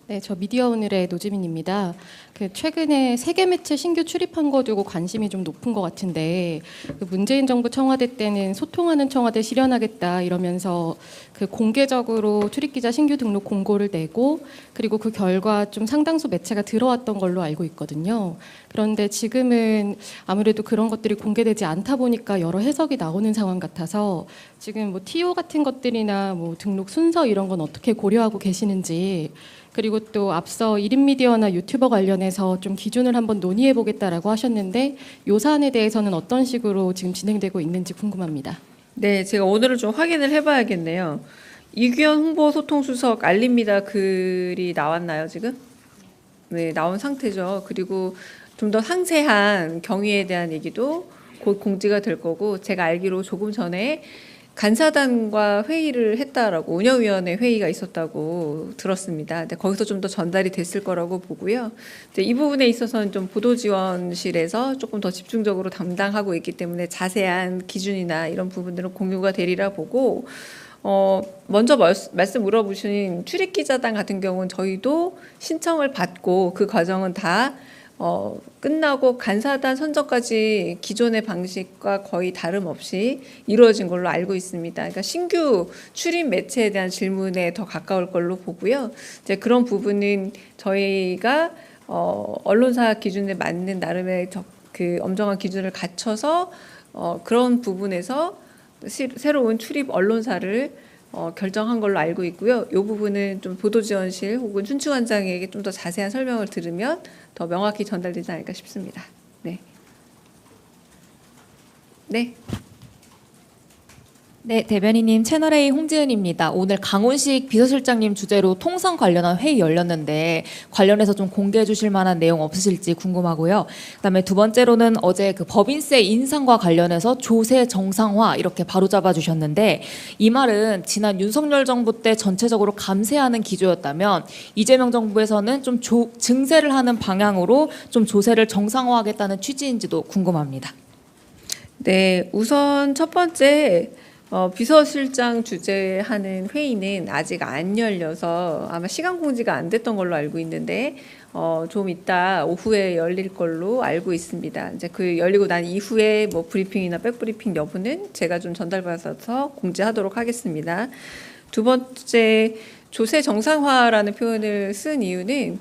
네, 저 미디어 오늘의 노지민입니다. 최근에 세계 매체 신규 출입한 거 두고 관심이 좀 높은 것 같은데, 문재인 정부 청와대 때는 소통하는 청와대 실현하겠다 이러면서 공개적으로 출입기자 신규 등록 공고를 내고, 그리고 그 결과 좀 상당수 매체가 들어왔던 걸로 알고 있거든요. 그런데 지금은 아무래도 그런 것들이 공개되지 않다 보니까 여러 해석이 나오는 상황 같아서, 지금 뭐 TO 같은 것들이나 뭐 등록 순서 이런 건 어떻게 고려하고 계시는지, 그리고 또 앞서 1인 미디어나 유튜버 관련해서 좀 기준을 한번 논의해 보겠다라고 하셨는데, 요 사안에 대해서는 어떤 식으로 지금 진행되고 있는지 궁금합니다. 네, 제가 오늘은 좀 확인을 해봐야겠네요. 이규현 홍보소통수석 알립니다 글이 나왔나요, 지금? 네, 나온 상태죠. 그리고 좀 더 상세한 경위에 대한 얘기도 곧 공지가 될 거고, 제가 알기로 조금 전에 간사단과 회의를 했다라고, 운영위원회 회의가 있었다고 들었습니다. 근데 거기서 좀 더 전달이 됐을 거라고 보고요. 이제 이 부분에 있어서는 좀 보도지원실에서 조금 더 집중적으로 담당하고 있기 때문에 자세한 기준이나 이런 부분들은 공유가 되리라 보고, 먼저 말씀 물어보신 출입기자단 같은 경우는 저희도 신청을 받고 그 과정은 다 끝나고 간사단 선정까지 기존의 방식과 거의 다름없이 이루어진 걸로 알고 있습니다. 그러니까 신규 출입 매체에 대한 질문에 더 가까울 걸로 보고요. 이제 그런 부분은 저희가 언론사 기준에 맞는 나름의 그 엄정한 기준을 갖춰서 그런 부분에서 새로운 출입 언론사를 결정한 걸로 알고 있고요. 이 부분은 좀 보도지원실 혹은 춘추관장에게 좀 더 자세한 설명을 들으면 더 명확히 전달되지 않을까 싶습니다. 네. 네. 네, 대변인님 채널A 홍지은입니다. 오늘 강훈식 비서실장님 주재로 통상 관련한 회의 열렸는데 관련해서 좀 공개해 주실 만한 내용 없으실지 궁금하고요. 그다음에 두 번째로는 어제 그 법인세 인상과 관련해서 조세 정상화 이렇게 바로잡아 주셨는데, 이 말은 지난 윤석열 정부 때 전체적으로 감세하는 기조였다면 이재명 정부에서는 좀 증세를 하는 방향으로 좀 조세를 정상화하겠다는 취지인지도 궁금합니다. 네, 우선 첫 번째 비서실장 주재하는 회의는 아직 안 열려서 아마 시간 공지가 안 됐던 걸로 알고 있는데 좀 이따 오후에 열릴 걸로 알고 있습니다. 이제 그 열리고 난 이후에 뭐 브리핑이나 백브리핑 여부는 제가 좀 전달받아서 공지하도록 하겠습니다. 두 번째, 조세 정상화라는 표현을 쓴 이유는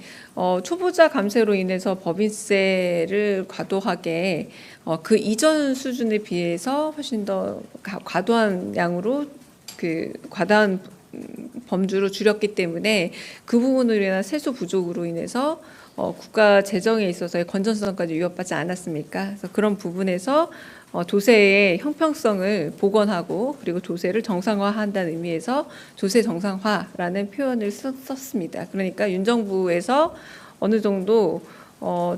초보자 감세로 인해서 법인세를 과도하게 그 이전 수준에 비해서 훨씬 더 과도한 양으로 과다한 범주로 줄였기 때문에 그 부분으로 인한 세수 부족으로 인해서 국가 재정에 있어서의 건전성까지 위협받지 않았습니까? 그래서 그런 부분에서 조세의 형평성을 복원하고 그리고 조세를 정상화한다는 의미에서 조세 정상화라는 표현을 썼습니다. 그러니까 윤 정부에서 어느 정도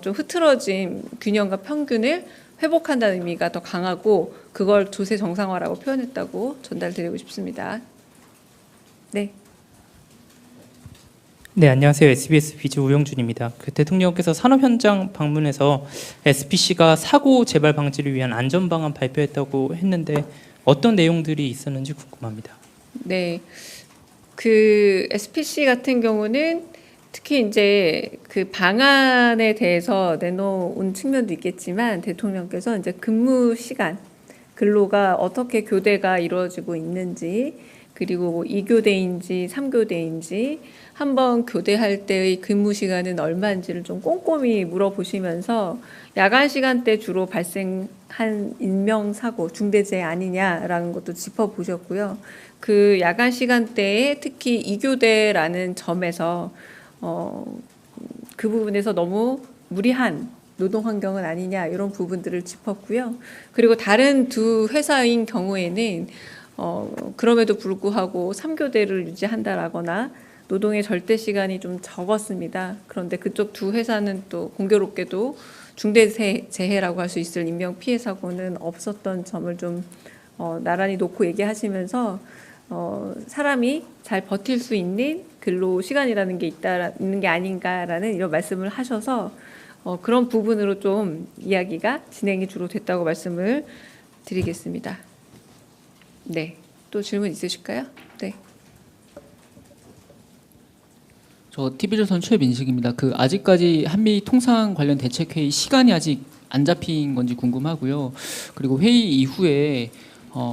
좀 흐트러진 균형과 평균을 회복한다는 의미가 더 강하고, 그걸 조세 정상화라고 표현했다고 전달드리고 싶습니다. 네. 네, 안녕하세요. SBS 비즈 우영준입니다. 대통령께서 산업 현장 방문해서 SPC가 사고 재발 방지를 위한 안전 방안 발표했다고 했는데 어떤 내용들이 있었는지 궁금합니다. 네. 그 SPC 같은 경우는 특히 이제 그 방안에 대해서 내놓은 측면도 있겠지만, 대통령께서 이제 근무 시간, 근로가 어떻게 교대가 이루어지고 있는지, 그리고 뭐 2교대인지 3교대인지 한번 교대할 때의 근무 시간은 얼마인지를 좀 꼼꼼히 물어보시면서 야간 시간대 주로 발생한 인명사고, 중대재해 아니냐라는 것도 짚어보셨고요. 그 야간 시간대에 특히 2교대라는 점에서 그 부분에서 너무 무리한 노동 환경은 아니냐, 이런 부분들을 짚었고요. 그리고 다른 두 회사인 경우에는 그럼에도 불구하고 3교대를 유지한다라거나 노동의 절대 시간이 좀 적었습니다. 그런데 그쪽 두 회사는 또 공교롭게도 중대재해라고 할 수 있을 인명 피해 사고는 없었던 점을 좀 나란히 놓고 얘기하시면서 사람이 잘 버틸 수 있는 근로 시간이라는 게 있는 게 아닌가라는 이런 말씀을 하셔서 그런 부분으로 좀 이야기가 진행이 주로 됐다고 말씀을 드리겠습니다. 네, 또 질문 있으실까요? 네. 저 TV조선 최민식입니다. 아직까지 한미 통상 관련 대책회의 시간이 아직 안 잡힌 건지 궁금하고요. 그리고 회의 이후에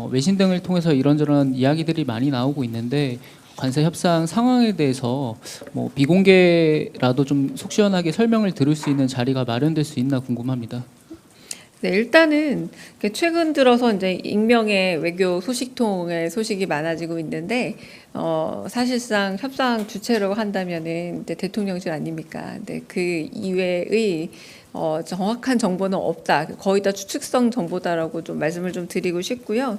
외신 등을 통해서 이런저런 이야기들이 많이 나오고 있는데 관세 협상 상황에 대해서 뭐 비공개라도 좀 속 시원하게 설명을 들을 수 있는 자리가 마련될 수 있나 궁금합니다. 네, 일단은 최근 들어서 이제 익명의 외교 소식통의 소식이 많아지고 있는데 사실상 협상 주체라고 한다면은 이제 대통령실 아닙니까? 근데 그 이외의 정확한 정보는 없다. 거의 다 추측성 정보다라고 좀 말씀을 좀 드리고 싶고요.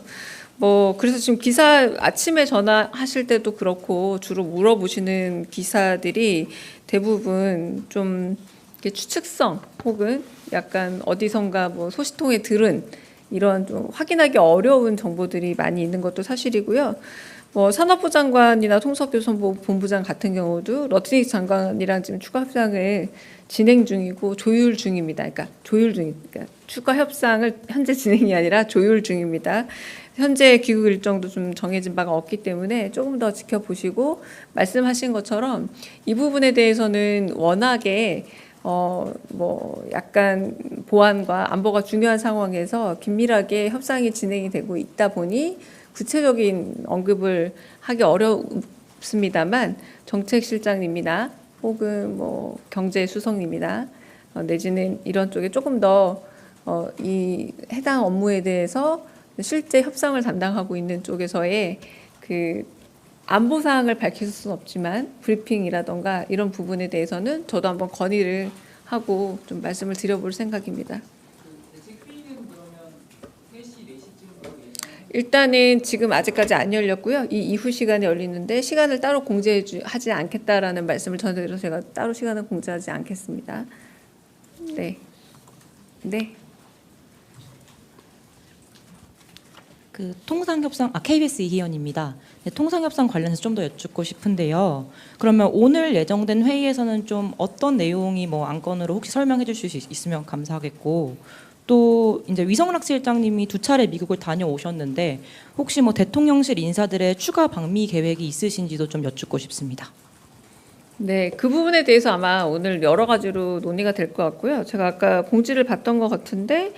뭐 그래서 지금 기사 아침에 전화하실 때도 그렇고 주로 물어보시는 기사들이 대부분 좀 이렇게 추측성 혹은 약간 어디선가 뭐 소식통에 들은 이런 좀 확인하기 어려운 정보들이 많이 있는 것도 사실이고요. 뭐 산업부 장관이나 통섭교섭부 본부장 같은 경우도 러트닉 장관이랑 지금 추가 협상을 진행 중이고 조율 중입니다. 그러니까 추가 협상을 현재 진행이 아니라 조율 중입니다. 현재 귀국 일정도 좀 정해진 바가 없기 때문에 조금 더 지켜보시고 말씀하신 것처럼 이 부분에 대해서는 워낙에 뭐 약간 보안과 안보가 중요한 상황에서 긴밀하게 협상이 진행이 되고 있다 보니 구체적인 언급을 하기 어렵습니다만 정책실장님이나 혹은 뭐 경제수석님이나 내지는 이런 쪽에 조금 더 이 해당 업무에 대해서 실제 협상을 담당하고 있는 쪽에서의 그 안보 사항을 밝힐 수는 없지만 브리핑이라던가 이런 부분에 대해서는 저도 한번 건의를 하고 좀 말씀을 드려볼 생각입니다. 일단은 지금 아직까지 안 열렸고요. 이 이후 시간에 열리는데 시간을 따로 공지하지 않겠다라는 말씀을 전해드려서 제가 따로 시간을 공지하지 않겠습니다. 네. 네. KBS 이희연입니다. 네, 통상협상 관련해서 좀 더 여쭙고 싶은데요. 그러면 오늘 예정된 회의에서는 좀 어떤 내용이 뭐 안건으로 혹시 설명해 주실 수 있으면 감사하겠고, 또 이제 위성락 실장님이 2차례 미국을 다녀오셨는데 혹시 뭐 대통령실 인사들의 추가 방미 계획이 있으신지도 좀 여쭙고 싶습니다. 네, 그 부분에 대해서 아마 오늘 여러 가지로 논의가 될 것 같고요. 제가 아까 공지를 봤던 것 같은데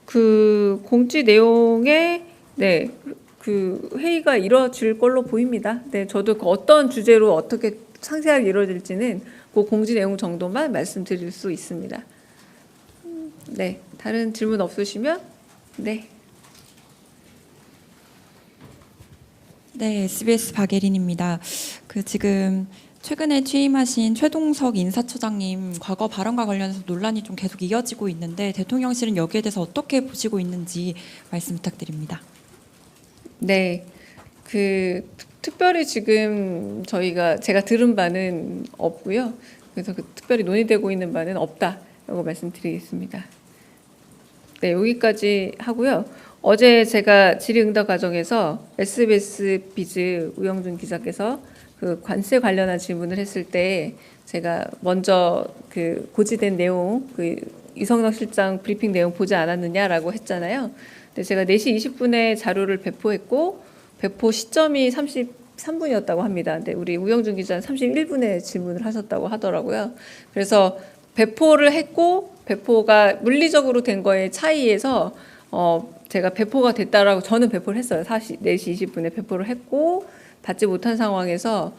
그 공지 내용에 네, 그 회의가 이루어질 걸로 보입니다. 네, 저도 그 어떤 주제로 어떻게 상세하게 이루어질지는 그 공지 내용 정도만 말씀드릴 수 있습니다. 네, 다른 질문 없으시면 네. 네, SBS 박예린입니다. 지금 최근에 취임하신 최동석 인사처장님 과거 발언과 관련해서 논란이 좀 계속 이어지고 있는데 대통령실은 여기에 대해서 어떻게 보시고 있는지 말씀 부탁드립니다. 네, 특별히 지금 제가 들은 바는 없고요. 그래서 특별히 논의되고 있는 바는 없다라고 말씀드리겠습니다. 네, 여기까지 하고요. 어제 제가 질의응답 과정에서 SBS 비즈 우영준 기자께서 그 관세 관련한 질문을 했을 때 제가 먼저 고지된 내용, 이성락 실장 브리핑 내용 보지 않았느냐라고 했잖아요. 근데 제가 4시 20분에 자료를 배포했고 배포 시점이 33분이었다고 합니다. 근데 우리 우영준 기자는 31분에 질문을 하셨다고 하더라고요. 그래서 배포를 했고 배포가 물리적으로 된 거에 차이에서 제가 배포가 됐다라고 저는 배포를 했어요. 4시 20분에 배포를 했고 받지 못한 상황에서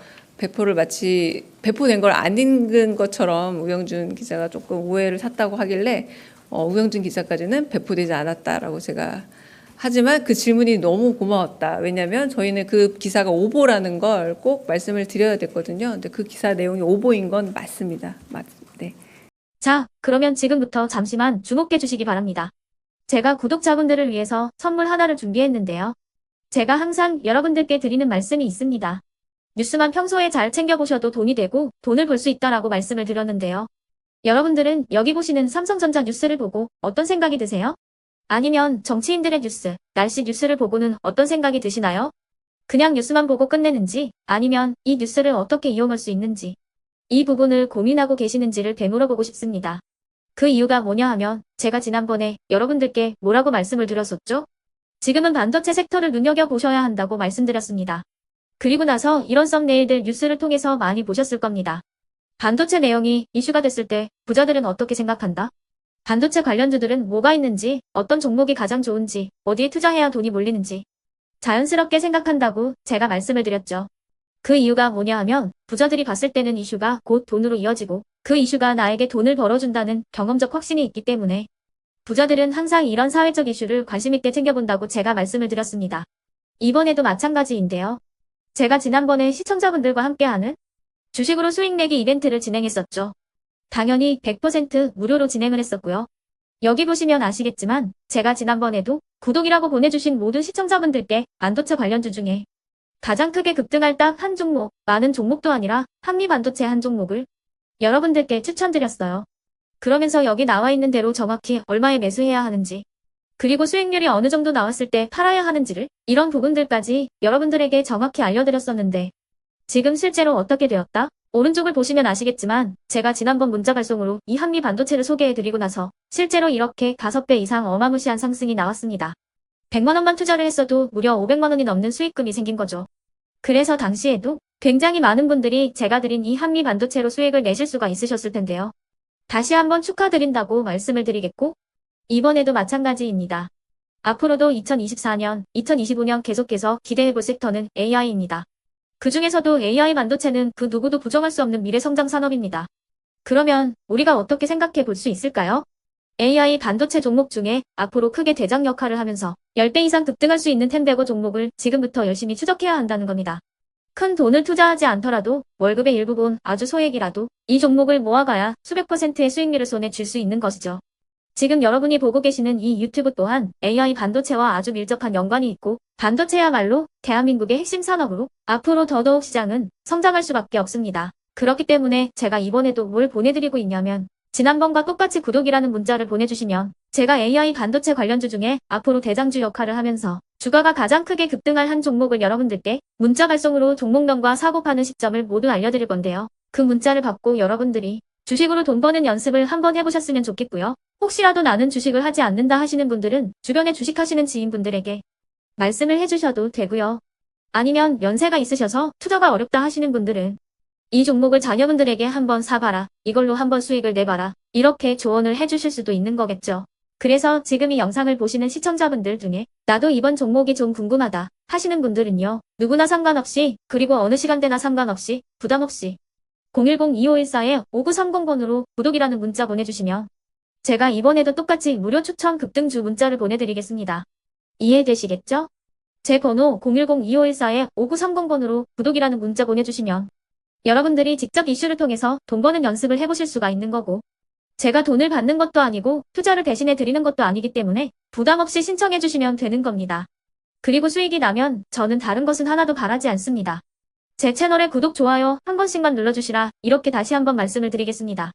마치 배포된 걸 안 읽은 것처럼 우영준 기자가 조금 오해를 샀다고 하길래 우영준 기자까지는 배포되지 않았다라고 제가 하지만 그 질문이 너무 고마웠다. 왜냐하면 저희는 그 기사가 오보라는 걸 꼭 말씀을 드려야 됐거든요. 근데 그 기사 내용이 오보인 건 맞습니다. 네. 자, 그러면 지금부터 잠시만 주목해 주시기 바랍니다. 제가 구독자분들을 위해서 선물 하나를 준비했는데요. 제가 항상 여러분들께 드리는 말씀이 있습니다. 뉴스만 평소에 잘 챙겨보셔도 돈이 되고 돈을 벌 수 있다라고 말씀을 드렸는데요. 여러분들은 여기 보시는 삼성전자 뉴스를 보고 어떤 생각이 드세요? 아니면 정치인들의 뉴스, 날씨 뉴스를 보고는 어떤 생각이 드시나요? 그냥 뉴스만 보고 끝내는지 아니면 이 뉴스를 어떻게 이용할 수 있는지 이 부분을 고민하고 계시는지를 되물어보고 싶습니다. 그 이유가 뭐냐 하면 제가 지난번에 여러분들께 뭐라고 말씀을 드렸었죠? 지금은 반도체 섹터를 눈여겨보셔야 한다고 말씀드렸습니다. 그리고 나서 이런 썸네일들 뉴스를 통해서 많이 보셨을 겁니다. 반도체 내용이 이슈가 됐을 때 부자들은 어떻게 생각한다? 반도체 관련주들은 뭐가 있는지, 어떤 종목이 가장 좋은지, 어디에 투자해야 돈이 몰리는지 자연스럽게 생각한다고 제가 말씀을 드렸죠. 그 이유가 뭐냐 하면 부자들이 봤을 때는 이슈가 곧 돈으로 이어지고 그 이슈가 나에게 돈을 벌어준다는 경험적 확신이 있기 때문에 부자들은 항상 이런 사회적 이슈를 관심 있게 챙겨본다고 제가 말씀을 드렸습니다. 이번에도 마찬가지인데요. 제가 지난번에 시청자분들과 함께하는 주식으로 수익 내기 이벤트를 진행했었죠. 당연히 100% 무료로 진행을 했었고요. 여기 보시면 아시겠지만 제가 지난번에도 구독이라고 보내주신 모든 시청자분들께 반도체 관련주 중에 가장 크게 급등할 딱 한 종목, 많은 종목도 아니라 한미반도체 한 종목을 여러분들께 추천드렸어요. 그러면서 여기 나와 있는 대로 정확히 얼마에 매수해야 하는지, 그리고 수익률이 어느 정도 나왔을 때 팔아야 하는지를 이런 부분들까지 여러분들에게 정확히 알려드렸었는데 지금 실제로 어떻게 되었다? 오른쪽을 보시면 아시겠지만 제가 지난번 문자 발송으로 이 한미반도체를 소개해드리고 나서 실제로 이렇게 5배 이상 어마무시한 상승이 나왔습니다. 100만 원만 투자를 했어도 무려 500만 원이 넘는 수익금이 생긴 거죠. 그래서 당시에도 굉장히 많은 분들이 제가 드린 이 한미반도체로 수익을 내실 수가 있으셨을 텐데요. 다시 한번 축하드린다고 말씀을 드리겠고 이번에도 마찬가지입니다. 앞으로도 2024년, 2025년 계속해서 기대해볼 섹터는 AI입니다. 그 중에서도 AI 반도체는 그 누구도 부정할 수 없는 미래 성장 산업입니다. 그러면 우리가 어떻게 생각해 볼 수 있을까요? AI 반도체 종목 중에 앞으로 크게 대장 역할을 하면서 10배 이상 급등할 수 있는 텐베고 종목을 지금부터 열심히 추적해야 한다는 겁니다. 큰 돈을 투자하지 않더라도 월급의 일부분 아주 소액이라도 이 종목을 모아가야 수백 %의 수익률을 손에 쥘 수 있는 것이죠. 지금 여러분이 보고 계시는 이 유튜브 또한 AI 반도체와 아주 밀접한 연관이 있고 반도체야말로 대한민국의 핵심 산업으로 앞으로 더더욱 시장은 성장할 수밖에 없습니다. 그렇기 때문에 제가 이번에도 뭘 보내드리고 있냐면 지난번과 똑같이 구독이라는 문자를 보내주시면 제가 AI 반도체 관련주 중에 앞으로 대장주 역할을 하면서 주가가 가장 크게 급등할 한 종목을 여러분들께 문자 발송으로 종목명과 사고 파는 시점을 모두 알려드릴 건데요. 그 문자를 받고 여러분들이 주식으로 돈 버는 연습을 한번 해보셨으면 좋겠고요. 혹시라도 나는 주식을 하지 않는다 하시는 분들은 주변에 주식하시는 지인분들에게 말씀을 해주셔도 되고요. 아니면 연세가 있으셔서 투자가 어렵다 하시는 분들은 이 종목을 자녀분들에게 한번 사봐라. 이걸로 한번 수익을 내봐라. 이렇게 조언을 해주실 수도 있는 거겠죠. 그래서 지금 이 영상을 보시는 시청자분들 중에 나도 이번 종목이 좀 궁금하다 하시는 분들은요. 누구나 상관없이 그리고 어느 시간대나 상관없이 부담 없이 010-2514-5930번으로 구독이라는 문자 보내주시면 제가 이번에도 똑같이 무료 추천 급등주 문자를 보내드리겠습니다. 이해되시겠죠? 제 번호 010-2514-5930번으로 구독이라는 문자 보내주시면 여러분들이 직접 이슈를 통해서 돈 버는 연습을 해보실 수가 있는 거고 제가 돈을 받는 것도 아니고 투자를 대신해 드리는 것도 아니기 때문에 부담 없이 신청해 주시면 되는 겁니다. 그리고 수익이 나면 저는 다른 것은 하나도 바라지 않습니다. 제 채널에 구독, 좋아요 한 번씩만 눌러주시라 이렇게 다시 한번 말씀을 드리겠습니다.